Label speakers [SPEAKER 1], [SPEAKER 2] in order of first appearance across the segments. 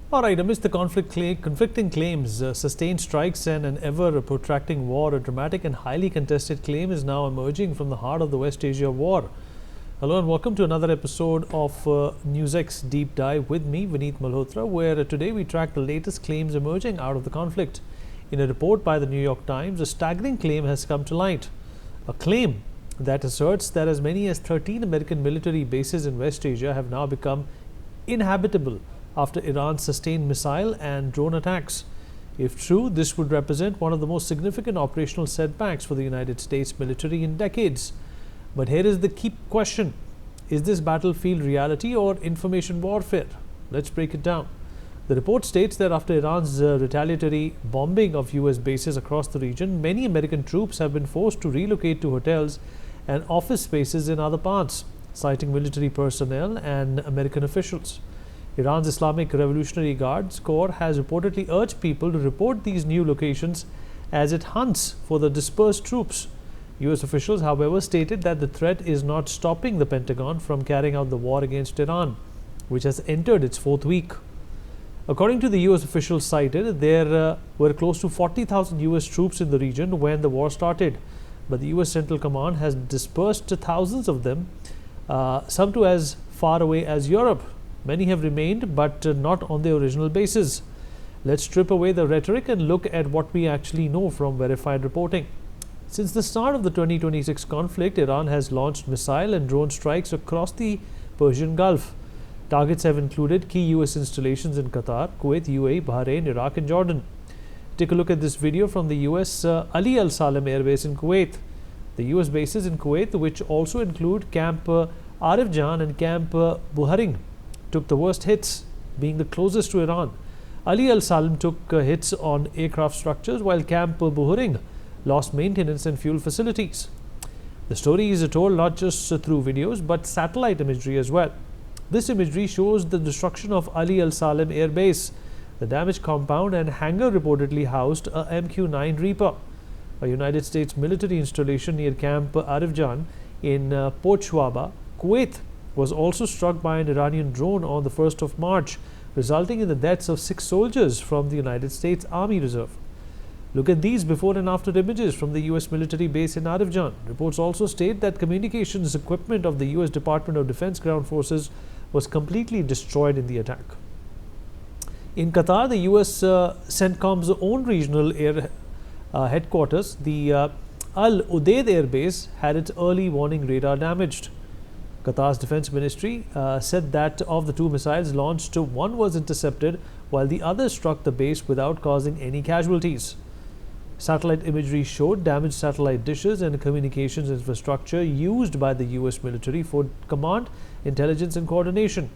[SPEAKER 1] All right, amidst the conflicting claims, sustained strikes, and an ever protracting war, a dramatic and highly contested claim is now emerging from the heart of the West Asia war. Hello and welcome to another episode of NewsX Deep Dive with me, Vineet Malhotra, where today we track the latest claims emerging out of the conflict. In a report by the New York Times, a staggering claim has come to light. A claim that asserts that as many as 13 American military bases in West Asia have now become inhabitable after Iran's sustained missile and drone attacks. If true, this would represent one of the most significant operational setbacks for the United States military in decades. But here is the key question. Is this battlefield reality or information warfare? Let's break it down. The report states that after Iran's retaliatory bombing of US bases across the region, many American troops have been forced to relocate to hotels and office spaces in other parts, citing military personnel and American officials. Iran's Islamic Revolutionary Guards Corps has reportedly urged people to report these new locations as it hunts for the dispersed troops. US officials, however, stated that the threat is not stopping the Pentagon from carrying out the war against Iran, which has entered its fourth week. According to the US officials cited, there were close to 40,000 US troops in the region when the war started, but the US Central Command has dispersed thousands of them, some to as far away as Europe. Many have remained, but not on their original bases. Let's strip away the rhetoric and look at what we actually know from verified reporting. Since the start of the 2026 conflict, Iran has launched missile and drone strikes across the Persian Gulf. Targets have included key US installations in Qatar, Kuwait, UAE, Bahrain, Iraq, and Jordan. Take a look at this video from the US Ali Al Salem Air Base in Kuwait. The US bases in Kuwait, which also include Camp Arif Jan and Camp Buharing, took the worst hits, being the closest to Iran. Ali Al Salem took hits on aircraft structures, while Camp Buharing lost maintenance and fuel facilities. The story is told not just through videos but satellite imagery as well. This imagery shows the destruction of Ali Al Salem Air Base. The damaged compound and hangar reportedly housed a MQ-9 Reaper. A United States military installation near Camp Arif Jan in Port Shuaba, Kuwait, was also struck by an Iranian drone on the 1st of March, resulting in the deaths of 6 soldiers from the United States Army Reserve. Look at these before and after images from the US military base in Arif Jan. Reports also state that communications equipment of the US Department of Defense ground forces was completely destroyed in the attack. In Qatar, the US CENTCOM's own regional air headquarters, the Al Udeid Air Base, had its early warning radar damaged. Qatar's defense ministry said that of the 2 missiles launched, one was intercepted while the other struck the base without causing any casualties. Satellite imagery showed damaged satellite dishes and communications infrastructure used by the US military for command, intelligence, and coordination.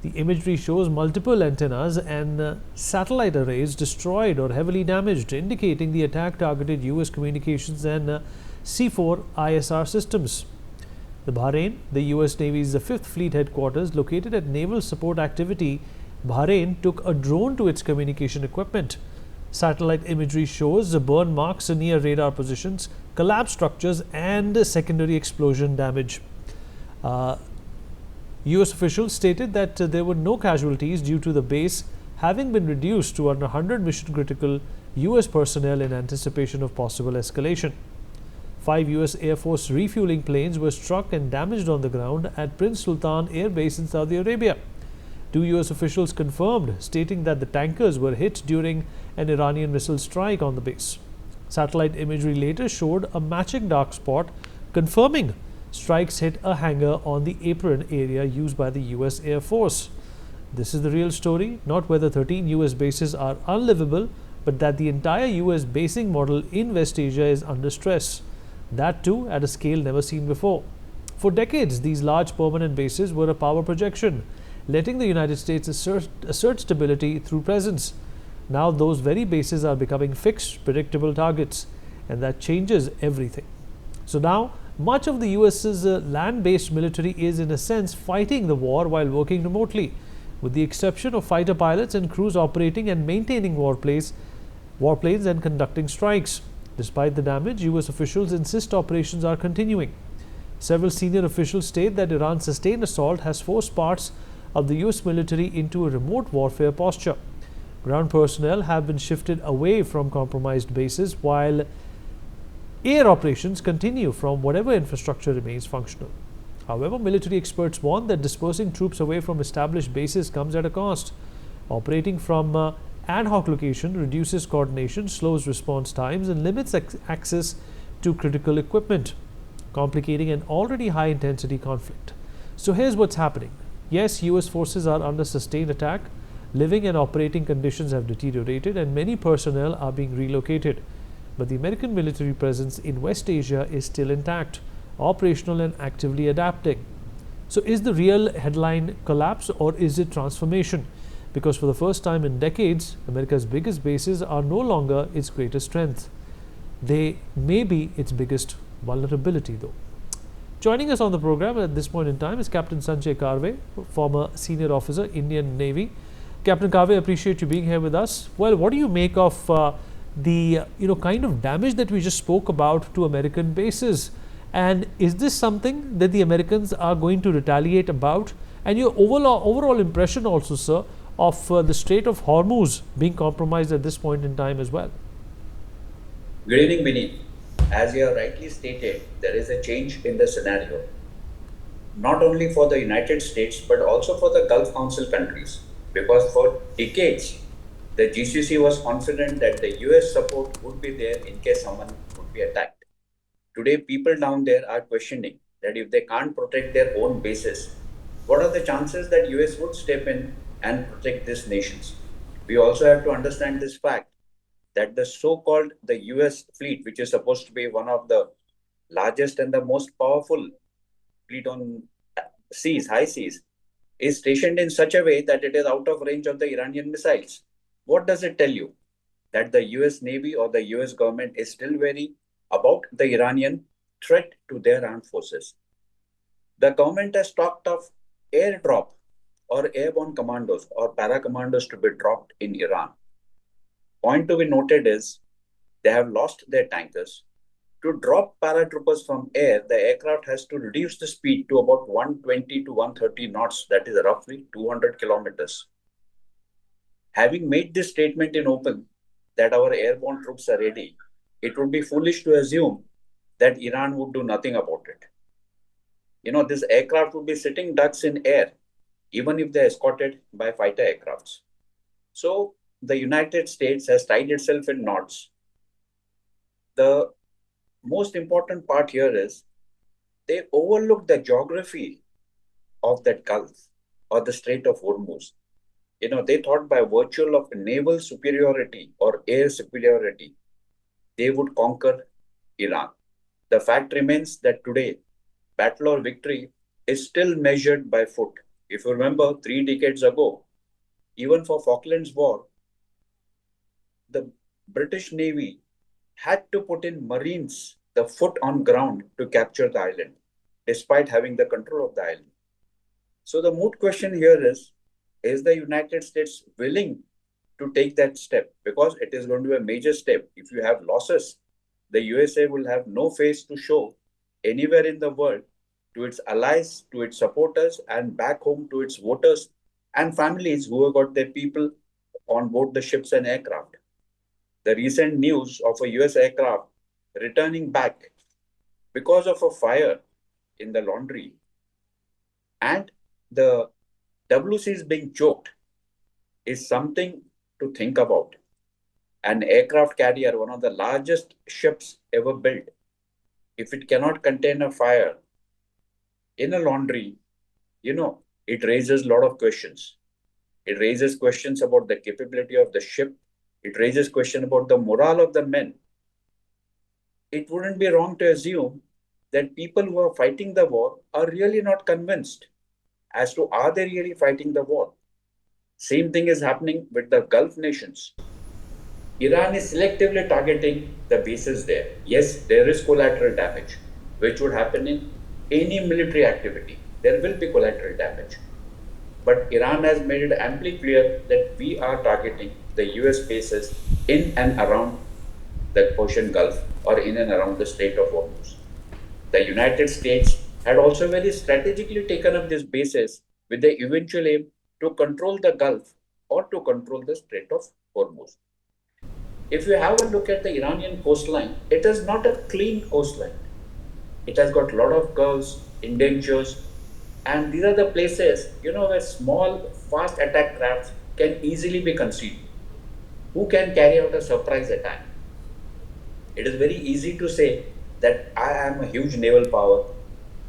[SPEAKER 1] The imagery shows multiple antennas and satellite arrays destroyed or heavily damaged, indicating the attack targeted US communications and C4 ISR systems. The Bahrain, the US Navy's 5th Fleet headquarters, located at Naval Support Activity, Bahrain took a drone to its communication equipment. Satellite imagery shows the burn marks near radar positions, collapsed structures, and secondary explosion damage. US officials stated that there were no casualties due to the base having been reduced to under 100 mission-critical US personnel in anticipation of possible escalation. 5 US Air Force refueling planes were struck and damaged on the ground at Prince Sultan Air Base in Saudi Arabia. 2 US officials confirmed, stating that the tankers were hit during an Iranian missile strike on the base. Satellite imagery later showed a matching dark spot, confirming strikes hit a hangar on the apron area used by the US Air Force. This is the real story, not whether 13 US bases are unlivable, but that the entire US basing model in West Asia is under stress. That too at a scale never seen before. For decades, these large permanent bases were a power projection, letting the United States assert stability through presence. Now those very bases are becoming fixed, predictable targets, and that changes everything. So now, much of the US's land-based military is in a sense fighting the war while working remotely, with the exception of fighter pilots and crews operating and maintaining warplanes and conducting strikes. Despite the damage, US officials insist operations are continuing. Several senior officials state that Iran's sustained assault has forced parts of the US military into a remote warfare posture. Ground personnel have been shifted away from compromised bases while air operations continue from whatever infrastructure remains functional. However, military experts warn that dispersing troops away from established bases comes at a cost. Operating from ad hoc location reduces coordination, slows response times, and limits access to critical equipment, complicating an already high intensity conflict. So here's what's happening. Yes, US forces are under sustained attack, living and operating conditions have deteriorated, and many personnel are being relocated. But the American military presence in West Asia is still intact, operational and actively adapting. So is the real headline collapse or is it transformation? Because for the first time in decades, America's biggest bases are no longer its greatest strength. They may be its biggest vulnerability, though. Joining us on the program at this point in time is Captain Sanjay Karve, former senior officer, Indian Navy. Captain Karve, appreciate you being here with us. Well, what do you make of the kind of damage that we just spoke about to American bases? And is this something that the Americans are going to retaliate about? And your overall impression also, sir, of the Strait of Hormuz being compromised at this point in time as well?
[SPEAKER 2] Good evening, Vinny. As you have rightly stated, there is a change in the scenario, not only for the United States, but also for the Gulf Council countries. Because for decades, the GCC was confident that the US support would be there in case someone would be attacked. Today, people down there are questioning that if they can't protect their own bases, what are the chances that US would step in and protect these nations? We also have to understand this fact that the so-called the US fleet, which is supposed to be one of the largest and the most powerful fleet on seas, high seas, is stationed in such a way that it is out of range of the Iranian missiles. What does it tell you? That the US Navy or the US government is still wary about the Iranian threat to their armed forces. The government has talked of airdrop or airborne commandos or para commandos to be dropped in Iran. Point to be noted is they have lost their tankers. To drop paratroopers from air, the aircraft has to reduce the speed to about 120 to 130 knots, that is roughly 200 kilometers. Having made this statement in open that our airborne troops are ready, it would be foolish to assume that Iran would do nothing about it. This aircraft would be sitting ducks in air, even if they're escorted by fighter aircrafts. So the United States has tied itself in knots. The most important part here is they overlook the geography of that Gulf or the Strait of Hormuz. They thought by virtue of naval superiority or air superiority, they would conquer Iran. The fact remains that today, battle or victory is still measured by foot. If you remember, 3 decades ago, even for Falklands War, the British Navy had to put in Marines the foot on ground to capture the island, despite having the control of the island. So the moot question here is the United States willing to take that step? Because it is going to be a major step. If you have losses, the USA will have no face to show anywhere in the world to its allies, to its supporters, and back home to its voters and families who have got their people on board the ships and aircraft. The recent news of a US aircraft returning back because of a fire in the laundry and the WCs being choked is something to think about. An aircraft carrier, one of the largest ships ever built, if it cannot contain a fire in a laundry, it raises a lot of questions. It raises questions about the capability of the ship. It raises question about the morale of the men. It wouldn't be wrong to assume that people who are fighting the war are really not convinced as to are they really fighting the war. Same thing is happening with the Gulf nations. Iran is selectively targeting the bases there. Yes, there is collateral damage, which would happen in any military activity. There will be collateral damage. But Iran has made it amply clear that we are targeting the US bases in and around the Persian Gulf or in and around the Strait of Hormuz. The United States had also very strategically taken up these bases with the eventual aim to control the Gulf or to control the Strait of Hormuz. If you have a look at the Iranian coastline, it is not a clean coastline. It has got a lot of curves, indentures, and these are the places, where small, fast attack crafts can easily be concealed. Who can carry out a surprise attack? It is very easy to say that I am a huge naval power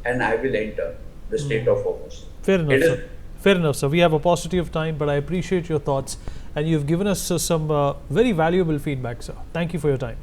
[SPEAKER 2] and I will enter the Strait of Hormuz.
[SPEAKER 1] Fair enough,
[SPEAKER 2] It is
[SPEAKER 1] sir. Fair enough, sir. We have a paucity of time, but I appreciate your thoughts and you've given us some very valuable feedback, sir. Thank you for your time.